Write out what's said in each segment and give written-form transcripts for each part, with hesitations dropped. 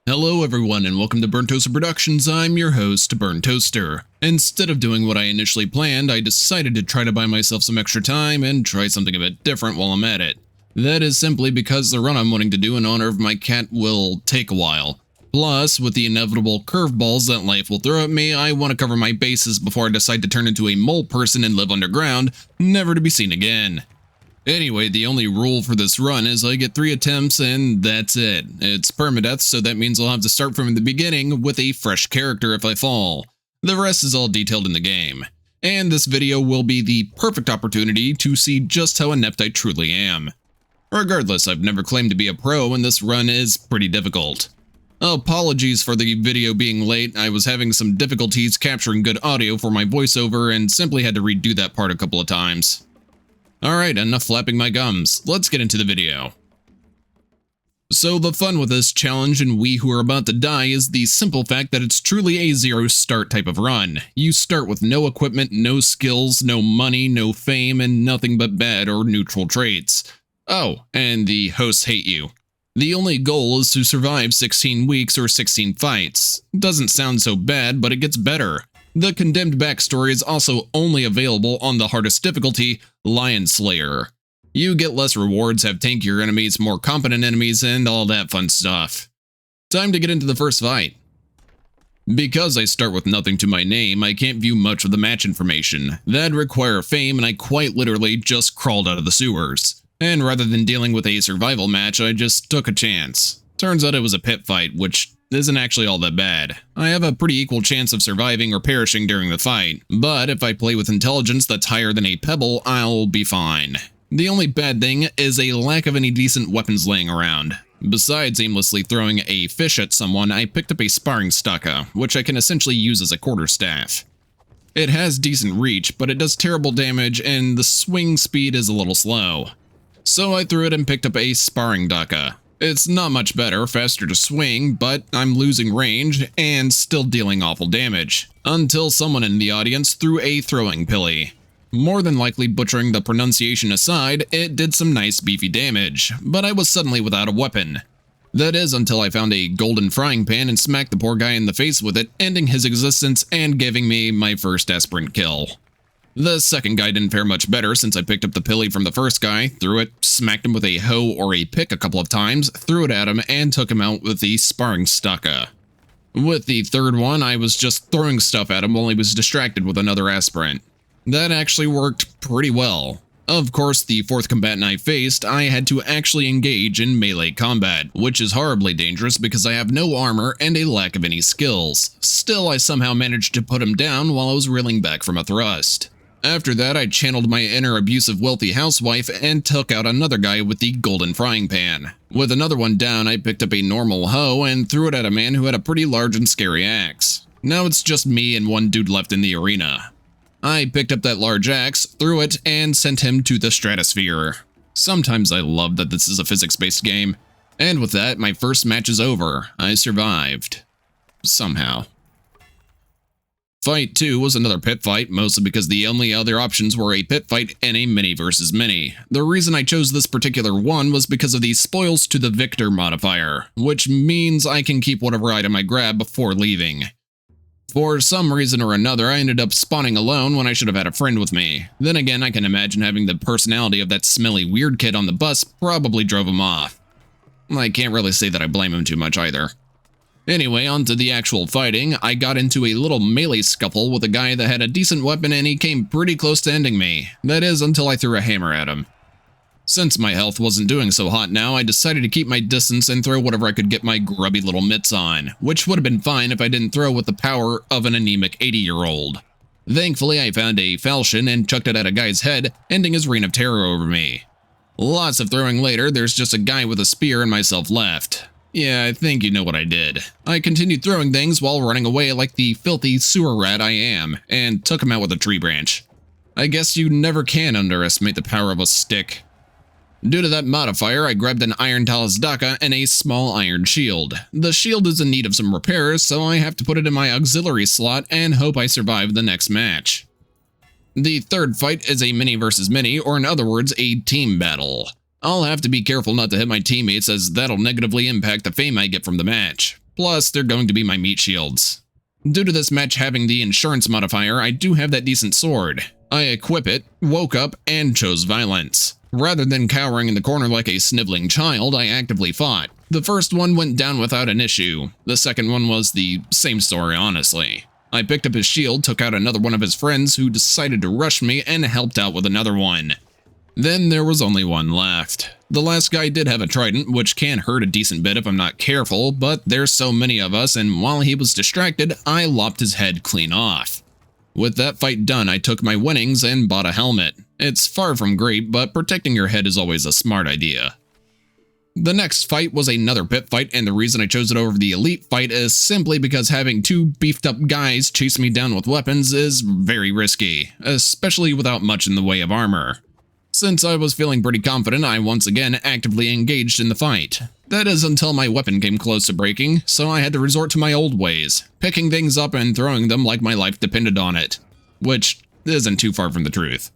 Hello everyone and welcome to Burnt Toaster Productions. I'm your host, Burnt Toaster. Instead of doing what I initially planned, I decided to try to buy myself some extra time and try something a bit different while I'm at it. That is simply because the run I'm wanting to do in honor of my cat will take a while. Plus, with the inevitable curveballs that life will throw at me, I want to cover my bases before I decide to turn into a mole person and live underground, never to be seen again. Anyway, the only rule for this run is I get 3 attempts and that's it. It's permadeath, so that means I'll have to start from the beginning with a fresh character if I fall. The rest is all detailed in the game. And this video will be the perfect opportunity to see just how inept I truly am. Regardless, I've never claimed to be a pro and this run is pretty difficult. Apologies for the video being late, I was having some difficulties capturing good audio for my voiceover and simply had to redo that part a couple of times. Alright, enough flapping my gums. Let's get into the video. So the fun with this challenge and we who are about to die is the simple fact that it's truly a zero start type of run. You start with no equipment, no skills, no money, no fame, and nothing but bad or neutral traits. Oh, and the hosts hate you. The only goal is to survive 16 weeks or 16 fights. Doesn't sound so bad, but it gets better. The condemned backstory is also only available on the hardest difficulty, Lion Slayer. You get less rewards, have tankier enemies, more competent enemies, and all that fun stuff. Time to get into the first fight. Because I start with nothing to my name, I can't view much of the match information. That'd require fame, and I quite literally just crawled out of the sewers. And rather than dealing with a survival match, I just took a chance. Turns out it was a pit fight, which isn't actually all that bad. I have a pretty equal chance of surviving or perishing during the fight, but if I play with intelligence that's higher than a pebble, I'll be fine. The only bad thing is a lack of any decent weapons laying around. Besides aimlessly throwing a fish at someone, I picked up a sparring staka, which I can essentially use as a quarterstaff. It has decent reach, but it does terrible damage and the swing speed is a little slow. So I threw it and picked up a sparring daka. It's not much better, faster to swing, but I'm losing range and still dealing awful damage, until someone in the audience threw a throwing pilly. More than likely butchering the pronunciation aside, it did some nice beefy damage, but I was suddenly without a weapon. That is until I found a golden frying pan and smacked the poor guy in the face with it, ending his existence and giving me my first aspirant kill. The second guy didn't fare much better since I picked up the pilly from the first guy, threw it, smacked him with a hoe or a pick a couple of times, threw it at him, and took him out with the sparring staka. With the third one, I was just throwing stuff at him while he was distracted with another aspirant. That actually worked pretty well. Of course, the fourth combatant I faced, I had to actually engage in melee combat, which is horribly dangerous because I have no armor and a lack of any skills. Still, I somehow managed to put him down while I was reeling back from a thrust. After that, I channeled my inner abusive wealthy housewife and took out another guy with the golden frying pan. With another one down, I picked up a normal hoe and threw it at a man who had a pretty large and scary axe. Now it's just me and one dude left in the arena. I picked up that large axe, threw it, and sent him to the stratosphere. Sometimes I love that this is a physics-based game. And with that, my first match is over. I survived. Somehow. Fight 2 was another pit fight, mostly because the only other options were a pit fight and a mini versus mini. The reason I chose this particular one was because of the spoils to the victor modifier, which means I can keep whatever item I grab before leaving. For some reason or another, I ended up spawning alone when I should have had a friend with me. Then again, I can imagine having the personality of that smelly weird kid on the bus probably drove him off. I can't really say that I blame him too much either. Anyway, on to the actual fighting. I got into a little melee scuffle with a guy that had a decent weapon and he came pretty close to ending me. That is, until I threw a hammer at him. Since my health wasn't doing so hot now, I decided to keep my distance and throw whatever I could get my grubby little mitts on, which would have been fine if I didn't throw with the power of an anemic 80-year-old. Thankfully, I found a falchion and chucked it at a guy's head, ending his reign of terror over me. Lots of throwing later, there's just a guy with a spear and myself left. Yeah, I think you know what I did. I continued throwing things while running away like the filthy sewer rat I am, and took him out with a tree branch. I guess you never can underestimate the power of a stick. Due to that modifier, I grabbed an iron talus daka and a small iron shield. The shield is in need of some repairs, so I have to put it in my auxiliary slot and hope I survive the next match. The third fight is a mini versus mini, or in other words, a team battle. I'll have to be careful not to hit my teammates as that'll negatively impact the fame I get from the match. Plus, they're going to be my meat shields. Due to this match having the insurance modifier, I do have that decent sword. I equip it, woke up, and chose violence. Rather than cowering in the corner like a sniveling child, I actively fought. The first one went down without an issue. The second one was the same story, honestly. I picked up his shield, took out another one of his friends who decided to rush me, and helped out with another one. Then there was only one left. The last guy did have a trident, which can hurt a decent bit if I'm not careful, but there's so many of us, and while he was distracted, I lopped his head clean off. With that fight done, I took my winnings and bought a helmet. It's far from great, but protecting your head is always a smart idea. The next fight was another pit fight, and the reason I chose it over the elite fight is simply because having two beefed up guys chase me down with weapons is very risky, especially without much in the way of armor. Since I was feeling pretty confident, I once again actively engaged in the fight. That is until my weapon came close to breaking, so I had to resort to my old ways, picking things up and throwing them like my life depended on it. Which isn't too far from the truth.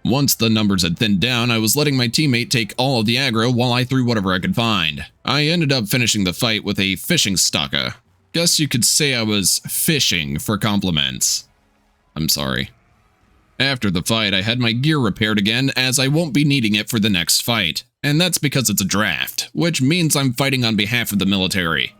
Once the numbers had thinned down, I was letting my teammate take all of the aggro while I threw whatever I could find. I ended up finishing the fight with a fishing staka. Guess you could say I was fishing for compliments. I'm sorry. After the fight, I had my gear repaired again, as I won't be needing it for the next fight. And that's because it's a draft, which means I'm fighting on behalf of the military.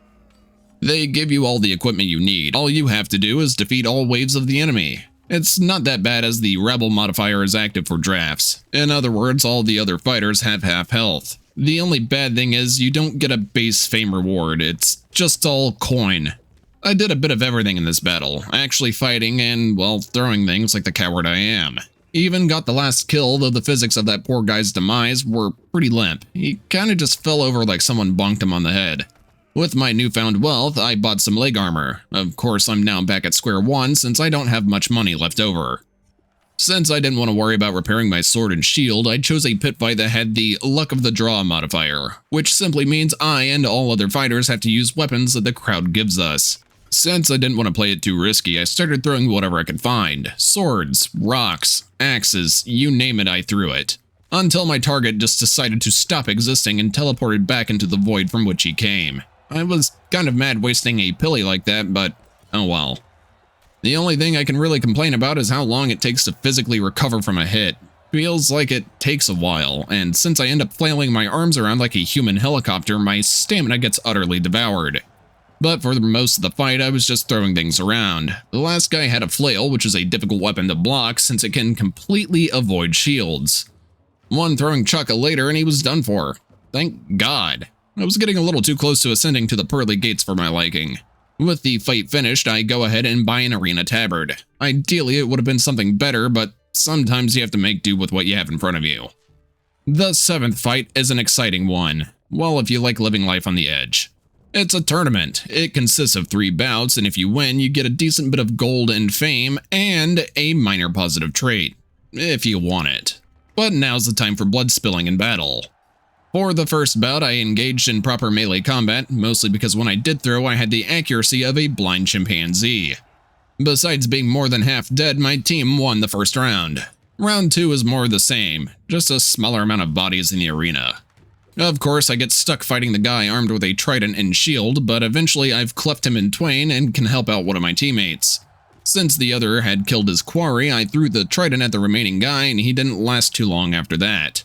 They give you all the equipment you need. All you have to do is defeat all waves of the enemy. It's not that bad, as the rebel modifier is active for drafts. In other words, all the other fighters have half health. The only bad thing is you don't get a base fame reward, it's just all coin. I did a bit of everything in this battle, actually fighting and, well, throwing things like the coward I am. Even got the last kill, though the physics of that poor guy's demise were pretty limp. He kinda just fell over like someone bonked him on the head. With my newfound wealth, I bought some leg armor. Of course, I'm now back at square one since I don't have much money left over. Since I didn't want to worry about repairing my sword and shield, I chose a pit fight that had the luck of the draw modifier, which simply means I and all other fighters have to use weapons that the crowd gives us. Since I didn't want to play it too risky, I started throwing whatever I could find. Swords, rocks, axes, you name it, I threw it. Until my target just decided to stop existing and teleported back into the void from which he came. I was kind of mad wasting a pilly like that, but oh well. The only thing I can really complain about is how long it takes to physically recover from a hit. Feels like it takes a while, and since I end up flailing my arms around like a human helicopter, my stamina gets utterly devoured. But for most of the fight, I was just throwing things around. The last guy had a flail, which is a difficult weapon to block since it can completely avoid shields. One throwing Chaka later and he was done for. Thank God. I was getting a little too close to ascending to the pearly gates for my liking. With the fight finished, I go ahead and buy an arena tabard. Ideally, it would have been something better, but sometimes you have to make do with what you have in front of you. The 7th fight is an exciting one. Well, if you like living life on the edge. It's a tournament. It consists of 3 bouts, and if you win, you get a decent bit of gold and fame, and a minor positive trait. If you want it. But now's the time for blood spilling in battle. For the first bout, I engaged in proper melee combat, mostly because when I did throw, I had the accuracy of a blind chimpanzee. Besides being more than half dead, my team won the first round. Round 2 is more of the same, just a smaller amount of bodies in the arena. Of course, I get stuck fighting the guy armed with a trident and shield, but eventually I've cleft him in twain and can help out one of my teammates. Since the other had killed his quarry, I threw the trident at the remaining guy and he didn't last too long after that.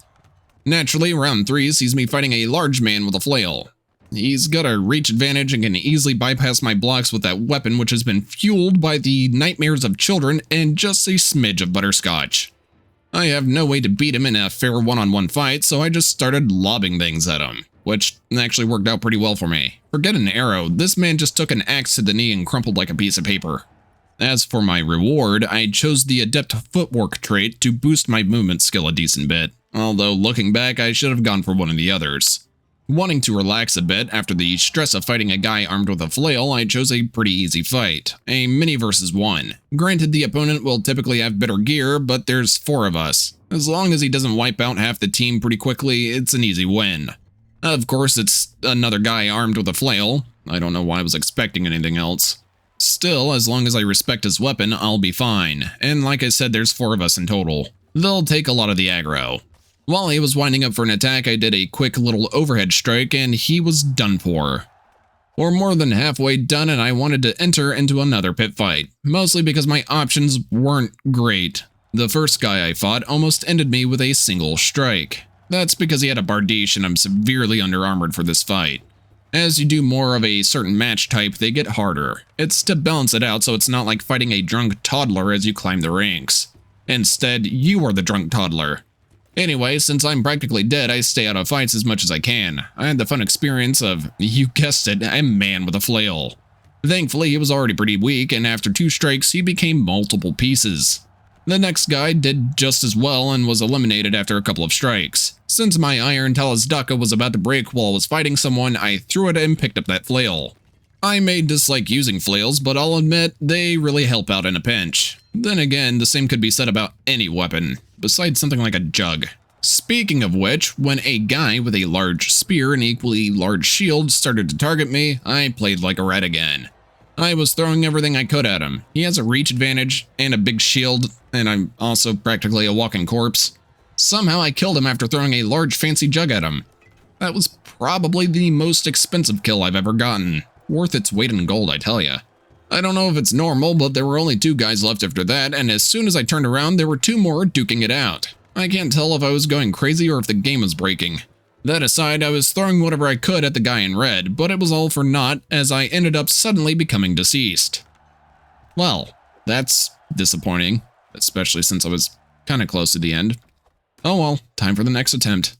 Naturally, round 3 sees me fighting a large man with a flail. He's got a reach advantage and can easily bypass my blocks with that weapon, which has been fueled by the nightmares of children and just a smidge of butterscotch. I have no way to beat him in a fair one-on-one fight, so I just started lobbing things at him, which actually worked out pretty well for me. Forget an arrow, this man just took an axe to the knee and crumpled like a piece of paper. As for my reward, I chose the adept footwork trait to boost my movement skill a decent bit, although looking back I should have gone for one of the others. Wanting to relax a bit after the stress of fighting a guy armed with a flail, I chose a pretty easy fight, a mini versus 1. Granted, the opponent will typically have better gear, but there's 4 of us. As long as he doesn't wipe out half the team pretty quickly, it's an easy win. Of course, it's another guy armed with a flail. I don't know why I was expecting anything else. Still, as long as I respect his weapon, I'll be fine. And like I said, there's 4 of us in total. They'll take a lot of the aggro. While he was winding up for an attack, I did a quick little overhead strike and he was done for. We're more than halfway done and I wanted to enter into another pit fight, mostly because my options weren't great. The first guy I fought almost ended me with a single strike. That's because he had a Bardiche and I'm severely under-armored for this fight. As you do more of a certain match type, they get harder. It's to balance it out so it's not like fighting a drunk toddler as you climb the ranks. Instead, you are the drunk toddler. Anyway, since I'm practically dead, I stay out of fights as much as I can. I had the fun experience of, you guessed it, a man with a flail. Thankfully, he was already pretty weak, and after 2 strikes, he became multiple pieces. The next guy did just as well and was eliminated after a couple of strikes. Since my iron Talisdaka was about to break while I was fighting someone, I threw it and picked up that flail. I may dislike using flails, but I'll admit they really help out in a pinch. Then again, the same could be said about any weapon, besides something like a jug. Speaking of which, when a guy with a large spear and equally large shield started to target me, I played like a rat again. I was throwing everything I could at him. He has a reach advantage and a big shield, and I'm also practically a walking corpse. Somehow I killed him after throwing a large fancy jug at him. That was probably the most expensive kill I've ever gotten. Worth its weight in gold, I tell ya. I don't know if it's normal, but there were only 2 guys left after that, and as soon as I turned around, there were 2 more duking it out. I can't tell if I was going crazy or if the game was breaking. That aside, I was throwing whatever I could at the guy in red, but it was all for naught as I ended up suddenly becoming deceased. Well, that's disappointing, especially since I was kinda close to the end. Oh well, time for the next attempt.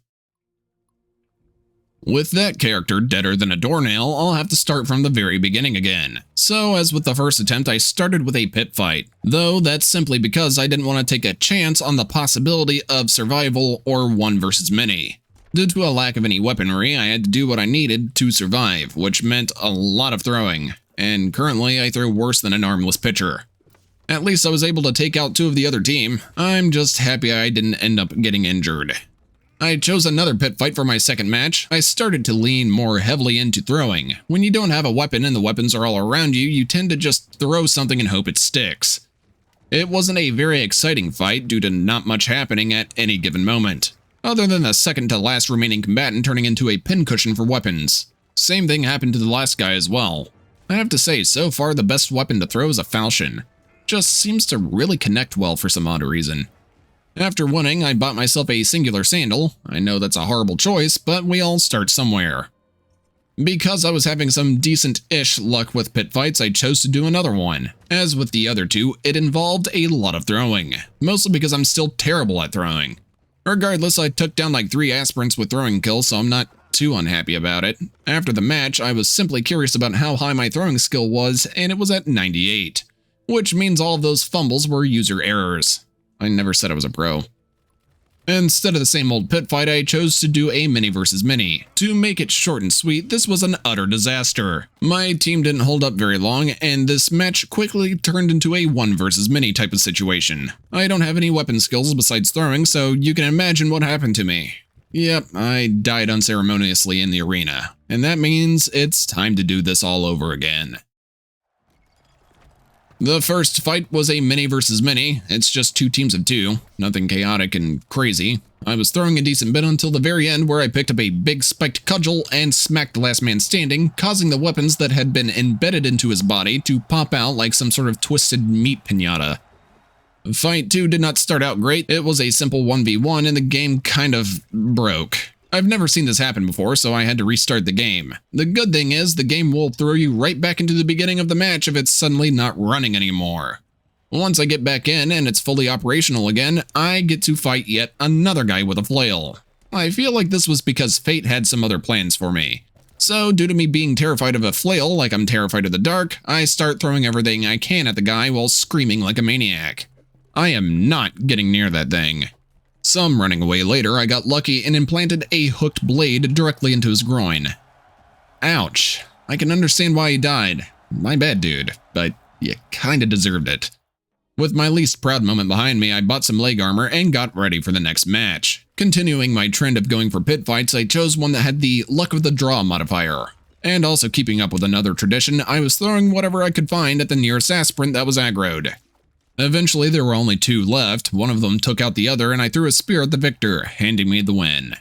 With that character deader than a doornail, I'll have to start from the very beginning again. So, as with the first attempt, I started with a pit fight, though that's simply because I didn't want to take a chance on the possibility of survival or 1 versus many. Due to a lack of any weaponry, I had to do what I needed to survive, which meant a lot of throwing, and currently I throw worse than an armless pitcher. At least I was able to take out 2 of the other team. I'm just happy I didn't end up getting injured. I chose another pit fight for my second match. I started to lean more heavily into throwing. When you don't have a weapon and the weapons are all around you, you tend to just throw something and hope it sticks. It wasn't a very exciting fight due to not much happening at any given moment, other than the second to last remaining combatant turning into a pincushion for weapons. Same thing happened to the last guy as well. I have to say, so far the best weapon to throw is a falchion. Just seems to really connect well for some odd reason. After winning, I bought myself a singular sandal. I know that's a horrible choice, but we all start somewhere. Because I was having some decent-ish luck with pit fights, I chose to do another one. As with the other 2, it involved a lot of throwing, mostly because I'm still terrible at throwing. Regardless, I took down like 3 aspirants with throwing kills, so I'm not too unhappy about it. After the match, I was simply curious about how high my throwing skill was, and it was at 98, which means all of those fumbles were user errors. I never said I was a pro. Instead of the same old pit fight, I chose to do a mini versus mini. To make it short and sweet, this was an utter disaster. My team didn't hold up very long, and this match quickly turned into a 1 versus many type of situation. I don't have any weapon skills besides throwing, so you can imagine what happened to me. Yep, I died unceremoniously in the arena, and that means it's time to do this all over again. The first fight was a mini versus mini. It's just 2 teams of 2, nothing chaotic and crazy. I was throwing a decent bit until the very end where I picked up a big spiked cudgel and smacked the last man standing, causing the weapons that had been embedded into his body to pop out like some sort of twisted meat piñata. Fight 2 did not start out great. It was a simple 1v1 and the game kind of broke. I've never seen this happen before, so I had to restart the game. The good thing is, the game will throw you right back into the beginning of the match if it's suddenly not running anymore. Once I get back in and it's fully operational again, I get to fight yet another guy with a flail. I feel like this was because fate had some other plans for me. So, due to me being terrified of a flail like I'm terrified of the dark, I start throwing everything I can at the guy while screaming like a maniac. I am not getting near that thing. Some running away later, I got lucky and implanted a hooked blade directly into his groin. Ouch. I can understand why he died. My bad, dude, but you kinda deserved it. With my least proud moment behind me, I bought some leg armor and got ready for the next match. Continuing my trend of going for pit fights, I chose one that had the luck of the draw modifier. And also keeping up with another tradition, I was throwing whatever I could find at the nearest aspirant that was aggroed. Eventually, there were only 2 left. One of them took out the other, and I threw a spear at the victor, handing me the win.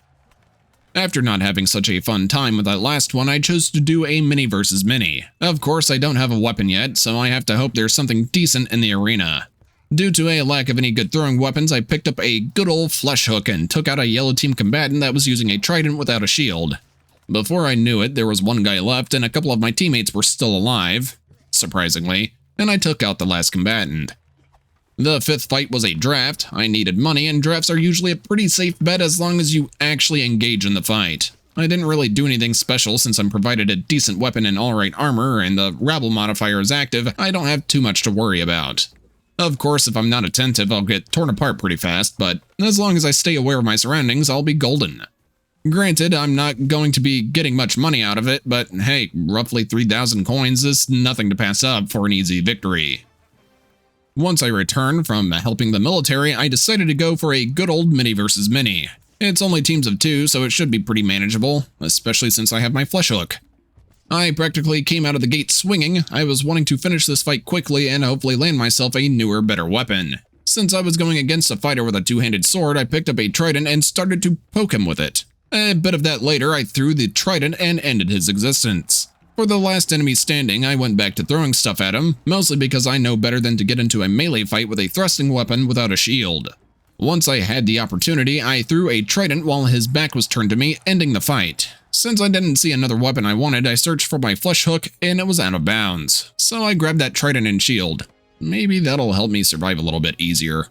After not having such a fun time with that last one, I chose to do a mini versus mini. Of course, I don't have a weapon yet, so I have to hope there's something decent in the arena. Due to a lack of any good throwing weapons, I picked up a good old flesh hook and took out a yellow team combatant that was using a trident without a shield. Before I knew it, there was one guy left and a couple of my teammates were still alive, surprisingly, and I took out the last combatant. The fifth fight was a draft. I needed money, and drafts are usually a pretty safe bet as long as you actually engage in the fight. I didn't really do anything special since I'm provided a decent weapon and alright armor, and the rabble modifier is active. I don't have too much to worry about. Of course, if I'm not attentive, I'll get torn apart pretty fast, but as long as I stay aware of my surroundings, I'll be golden. Granted, I'm not going to be getting much money out of it, but hey, roughly 3,000 coins is nothing to pass up for an easy victory. Once I returned from helping the military, I decided to go for a good old mini versus mini. It's only teams of 2, so it should be pretty manageable, especially since I have my flesh hook. I practically came out of the gate swinging. I was wanting to finish this fight quickly and hopefully land myself a newer, better weapon. Since I was going against a fighter with a two-handed sword, I picked up a trident and started to poke him with it. A bit of that later, I threw the trident and ended his existence. For the last enemy standing, I went back to throwing stuff at him, mostly because I know better than to get into a melee fight with a thrusting weapon without a shield. Once I had the opportunity, I threw a trident while his back was turned to me, ending the fight. Since I didn't see another weapon I wanted, I searched for my flesh hook, and it was out of bounds. So I grabbed that trident and shield. Maybe that'll help me survive a little bit easier.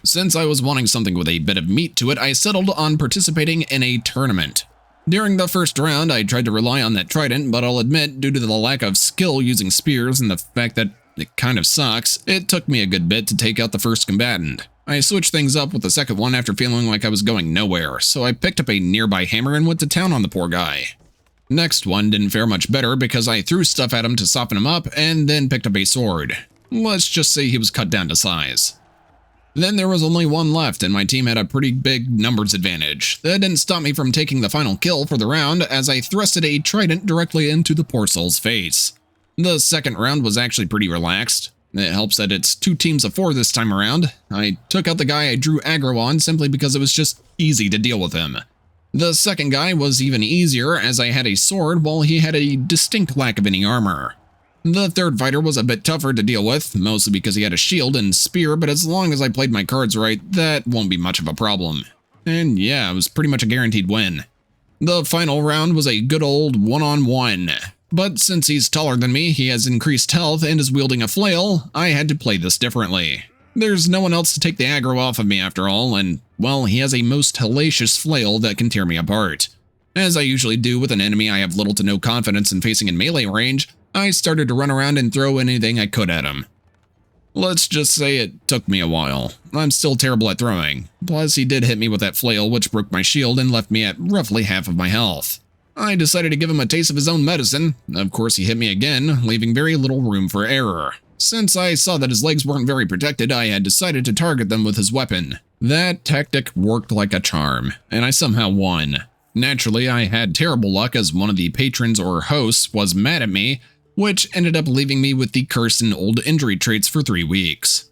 Since I was wanting something with a bit of meat to it, I settled on participating in a tournament. During the first round, I tried to rely on that trident, but I'll admit, due to the lack of skill using spears and the fact that it kind of sucks, it took me a good bit to take out the first combatant. I switched things up with the second one after feeling like I was going nowhere, so I picked up a nearby hammer and went to town on the poor guy. Next one didn't fare much better because I threw stuff at him to soften him up and then picked up a sword. Let's just say he was cut down to size. Then there was only one left, and my team had a pretty big numbers advantage. That didn't stop me from taking the final kill for the round, as I thrusted a trident directly into the poor soul's face. The second round was actually pretty relaxed. It helps that it's 2 teams of 4 this time around. I took out the guy I drew aggro on simply because it was just easy to deal with him. The second guy was even easier, as I had a sword while he had a distinct lack of any armor. The third fighter was a bit tougher to deal with, mostly because he had a shield and spear, but as long as I played my cards right, that won't be much of a problem. And yeah, it was pretty much a guaranteed win. The final round was a good old one-on-one, but since he's taller than me, he has increased health and is wielding a flail, I had to play this differently. There's no one else to take the aggro off of me after all, and, well, he has a most hellacious flail that can tear me apart. As I usually do with an enemy I have little to no confidence in facing in melee range, I started to run around and throw anything I could at him. Let's just say it took me a while. I'm still terrible at throwing. Plus, he did hit me with that flail, which broke my shield and left me at roughly half of my health. I decided to give him a taste of his own medicine. Of course, he hit me again, leaving very little room for error. Since I saw that his legs weren't very protected, I had decided to target them with his weapon. That tactic worked like a charm, and I somehow won. Naturally, I had terrible luck as one of the patrons or hosts was mad at me, which ended up leaving me with the curse and old injury traits for 3 weeks.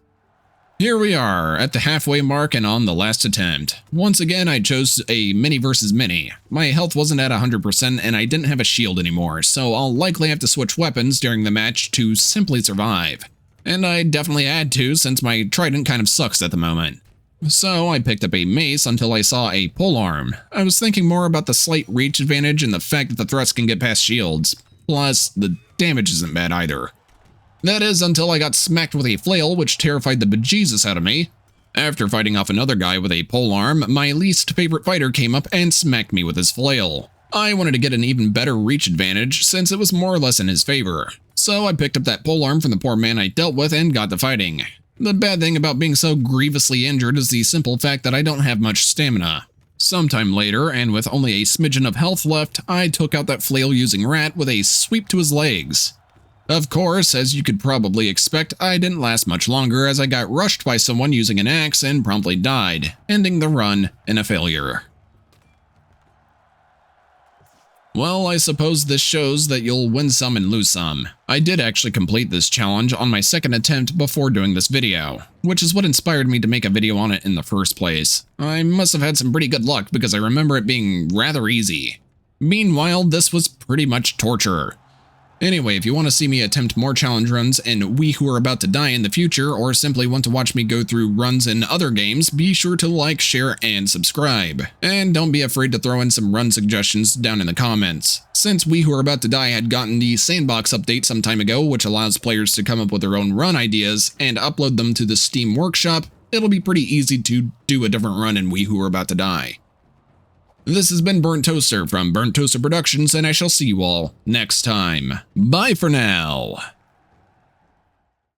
Here we are, at the halfway mark and on the last attempt. Once again, I chose a mini versus mini. My health wasn't at 100% and I didn't have a shield anymore, so I'll likely have to switch weapons during the match to simply survive. And I definitely had to, since my trident kind of sucks at the moment. So I picked up a mace until I saw a polearm. I was thinking more about the slight reach advantage and the fact that the thrust can get past shields. Plus, the damage isn't bad either. That is until I got smacked with a flail, which terrified the bejesus out of me. After fighting off another guy with a polearm, my least favorite fighter came up and smacked me with his flail. I wanted to get an even better reach advantage, since it was more or less in his favor. So I picked up that polearm from the poor man I dealt with and got to fighting. The bad thing about being so grievously injured is the simple fact that I don't have much stamina. Sometime later, and with only a smidgen of health left, I took out that flail-using rat with a sweep to his legs. Of course, as you could probably expect, I didn't last much longer as I got rushed by someone using an axe and promptly died, ending the run in a failure. Well, I suppose this shows that you'll win some and lose some. I did actually complete this challenge on my second attempt before doing this video, which is what inspired me to make a video on it in the first place. I must have had some pretty good luck because I remember it being rather easy. Meanwhile, this was pretty much torture. Anyway, if you want to see me attempt more challenge runs in We Who Are About to Die in the future, or simply want to watch me go through runs in other games, be sure to like, share, and subscribe. And don't be afraid to throw in some run suggestions down in the comments. Since We Who Are About to Die had gotten the sandbox update some time ago, which allows players to come up with their own run ideas and upload them to the Steam Workshop, it'll be pretty easy to do a different run in We Who Are About to Die. This has been Burnt Toaster from Burnt Toaster Productions, and I shall see you all next time. Bye for now.